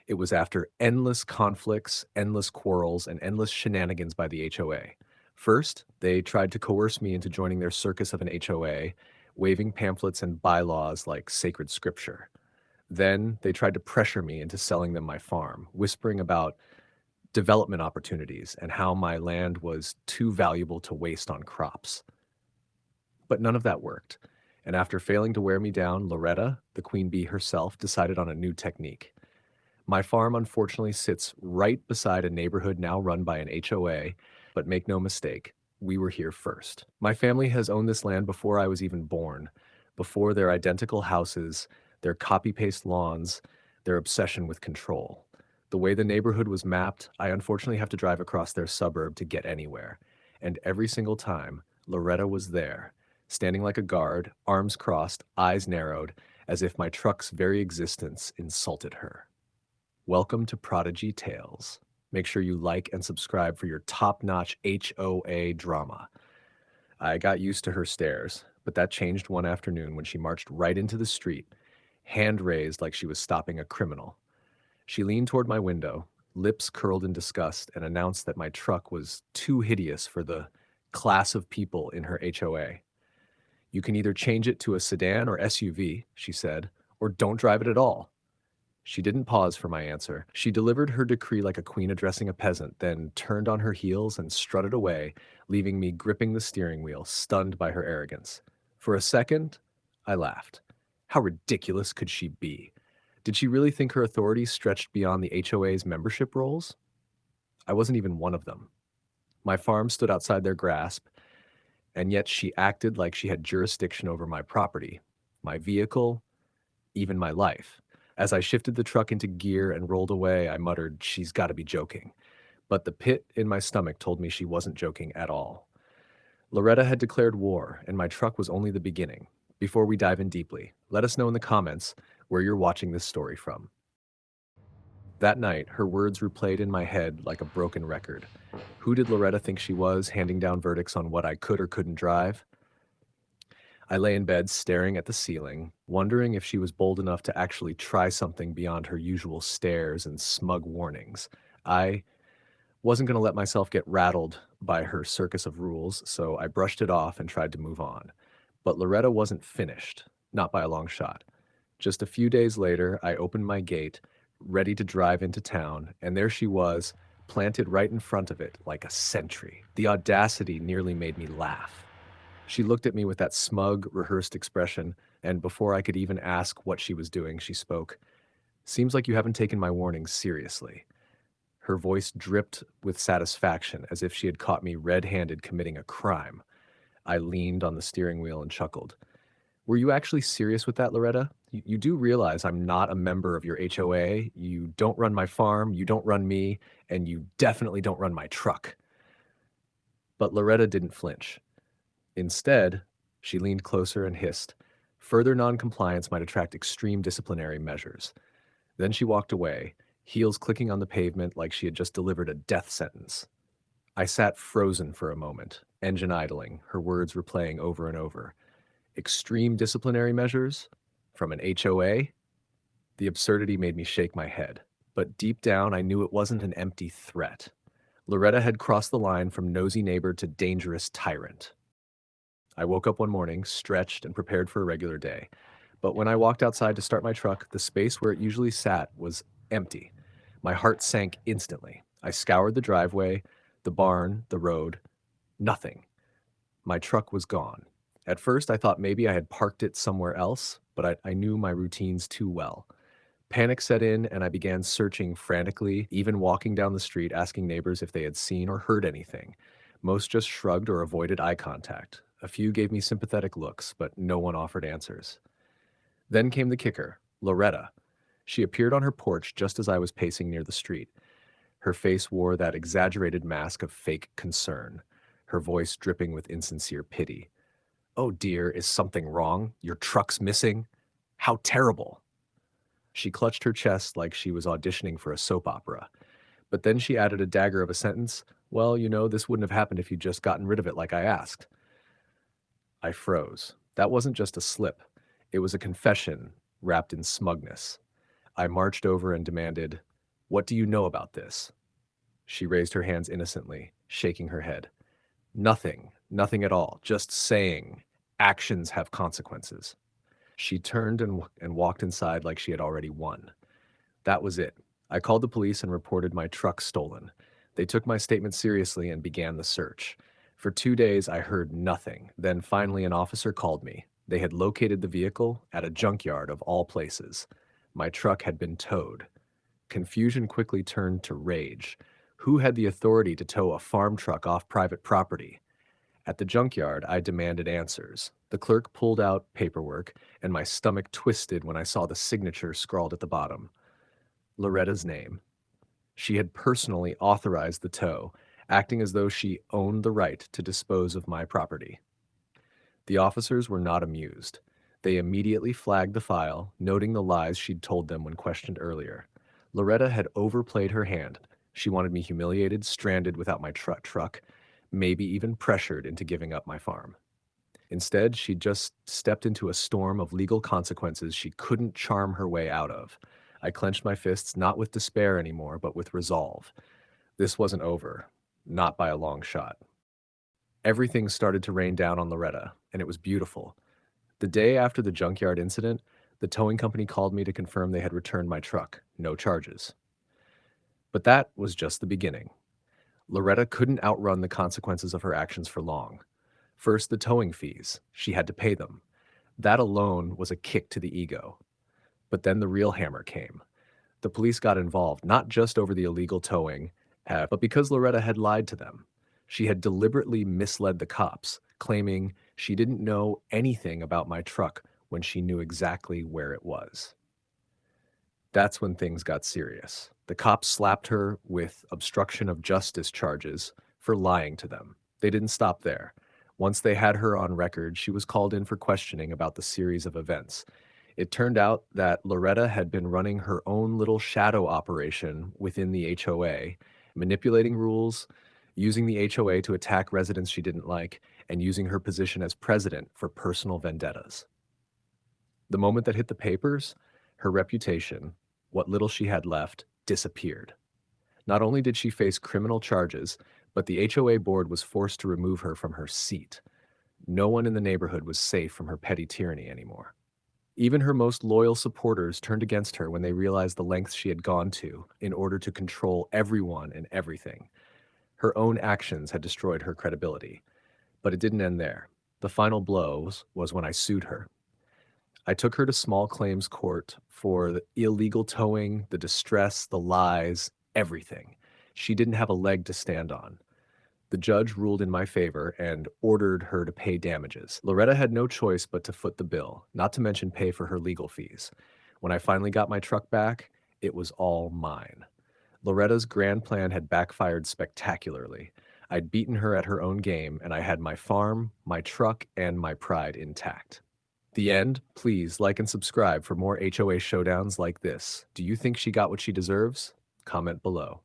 It was after endless conflicts, endless quarrels, and endless shenanigans by the HOA. First, they tried to coerce me into joining their circus of an HOA, waving pamphlets and bylaws like sacred scripture. Then they tried to pressure me into selling them my farm, whispering about development opportunities and how my land was too valuable to waste on crops. But none of that worked. And after failing to wear me down, Loretta, the queen bee herself, decided on a new technique. My farm unfortunately sits right beside a neighborhood now run by an HOA, but make no mistake, we were here first. My family has owned this land before I was even born, before their identical houses, their copy-paste lawns, their obsession with control. The way the neighborhood was mapped, I unfortunately have to drive across their suburb to get anywhere. And every single time, Loretta was there, standing like a guard, arms crossed, eyes narrowed, as if my truck's very existence insulted her. Welcome to Prodigy Tales. Make sure you like and subscribe for your top-notch HOA drama. I got used to her stares, but that changed one afternoon when she marched right into the street, hand raised like she was stopping a criminal. She leaned toward my window, lips curled in disgust, and announced that my truck was too hideous for the class of people in her HOA. You can either change it to a sedan or SUV, she said, or don't drive it at all. She didn't pause for my answer. She delivered her decree like a queen addressing a peasant, then turned on her heels and strutted away, leaving me gripping the steering wheel, stunned by her arrogance. For a second, I laughed. How ridiculous could she be? Did she really think her authority stretched beyond the HOA's membership roles? I wasn't even one of them. My farm stood outside their grasp, and yet she acted like she had jurisdiction over my property, my vehicle, even my life. As I shifted the truck into gear and rolled away, I muttered, "She's got to be joking." But the pit in my stomach told me she wasn't joking at all. Loretta had declared war, and my truck was only the beginning. Before we dive in deeply, let us know in the comments where you're watching this story from. That night, her words replayed in my head like a broken record. Who did Loretta think she was, handing down verdicts on what I could or couldn't drive? I lay in bed staring at the ceiling, wondering if she was bold enough to actually try something beyond her usual stares and smug warnings. I wasn't going to let myself get rattled by her circus of rules, so I brushed it off and tried to move on. But Loretta wasn't finished, not by a long shot. Just a few days later, I opened my gate, ready to drive into town, and there she was, planted right in front of it like a sentry. The audacity nearly made me laugh. She looked at me with that smug, rehearsed expression, and before I could even ask what she was doing, she spoke. "Seems like you haven't taken my warnings seriously." Her voice dripped with satisfaction, as if she had caught me red-handed committing a crime. I leaned on the steering wheel and chuckled. "Were you actually serious with that, Loretta? You do realize I'm not a member of your HOA, you don't run my farm, you don't run me, and you definitely don't run my truck." But Loretta didn't flinch. Instead, she leaned closer and hissed, "Further noncompliance might attract extreme disciplinary measures." Then she walked away, heels clicking on the pavement like she had just delivered a death sentence. I sat frozen for a moment, engine idling, her words replaying over and over. Extreme disciplinary measures? From an HOA? The absurdity made me shake my head. But deep down, I knew it wasn't an empty threat. Loretta had crossed the line from nosy neighbor to dangerous tyrant. I woke up one morning, stretched and prepared for a regular day. But when I walked outside to start my truck, the space where it usually sat was empty. My heart sank instantly. I scoured the driveway, the barn, the road. Nothing. My truck was gone. At first, I thought maybe I had parked it somewhere else, but I knew my routines too well. Panic set in, and I began searching frantically, even walking down the street asking neighbors if they had seen or heard anything. Most just shrugged or avoided eye contact. A few gave me sympathetic looks, but no one offered answers. Then came the kicker, Loretta. She appeared on her porch just as I was pacing near the street. Her face wore that exaggerated mask of fake concern, her voice dripping with insincere pity. "Oh dear, is something wrong? Your truck's missing? How terrible!" She clutched her chest like she was auditioning for a soap opera. But then she added a dagger of a sentence. "Well, this wouldn't have happened if you'd just gotten rid of it like I asked." I froze. That wasn't just a slip. It was a confession wrapped in smugness. I marched over and demanded, What do you know about this? She raised her hands innocently, shaking her head. Nothing, nothing at all, just saying actions have consequences. She turned and walked inside like she had already won. That was it. I called the police and reported my truck stolen. They took my statement seriously and began the search. For 2 days, I heard nothing. Then finally, an officer called me. They had located the vehicle at a junkyard of all places. My truck had been towed. Confusion quickly turned to rage. Who had the authority to tow a farm truck off private property? At the junkyard, I demanded answers. The clerk pulled out paperwork, and my stomach twisted when I saw the signature scrawled at the bottom. Loretta's name. She had personally authorized the tow, acting as though she owned the right to dispose of my property. The officers were not amused. They immediately flagged the file, noting the lies she'd told them when questioned earlier. Loretta had overplayed her hand. She wanted me humiliated, stranded without my truck, maybe even pressured into giving up my farm. Instead, she just stepped into a storm of legal consequences she couldn't charm her way out of. I clenched my fists not with despair anymore, but with resolve. This wasn't over, not by a long shot. Everything started to rain down on Loretta, and it was beautiful. The day after the junkyard incident, the towing company called me to confirm they had returned my truck, no charges. But that was just the beginning. Loretta couldn't outrun the consequences of her actions for long. First, the towing fees. She had to pay them. That alone was a kick to the ego. But then the real hammer came. The police got involved, not just over the illegal towing, but because Loretta had lied to them. She had deliberately misled the cops, claiming she didn't know anything about my truck when she knew exactly where it was. That's when things got serious. The cops slapped her with obstruction of justice charges for lying to them. They didn't stop there. Once they had her on record, she was called in for questioning about the series of events. It turned out that Loretta had been running her own little shadow operation within the HOA, manipulating rules, using the HOA to attack residents she didn't like, and using her position as president for personal vendettas. The moment that hit the papers, her reputation, what little she had left, disappeared. Not only did she face criminal charges, but the HOA board was forced to remove her from her seat. No one in the neighborhood was safe from her petty tyranny anymore. Even her most loyal supporters turned against her when they realized the lengths she had gone to in order to control everyone and everything. Her own actions had destroyed her credibility. But it didn't end there. The final blow was when I sued her. I took her to small claims court for the illegal towing, the distress, the lies, everything. She didn't have a leg to stand on. The judge ruled in my favor and ordered her to pay damages. Loretta had no choice but to foot the bill, not to mention pay for her legal fees. When I finally got my truck back, it was all mine. Loretta's grand plan had backfired spectacularly. I'd beaten her at her own game, and I had my farm, my truck, and my pride intact. The end? Please like and subscribe for more HOA showdowns like this. Do you think she got what she deserves? Comment below.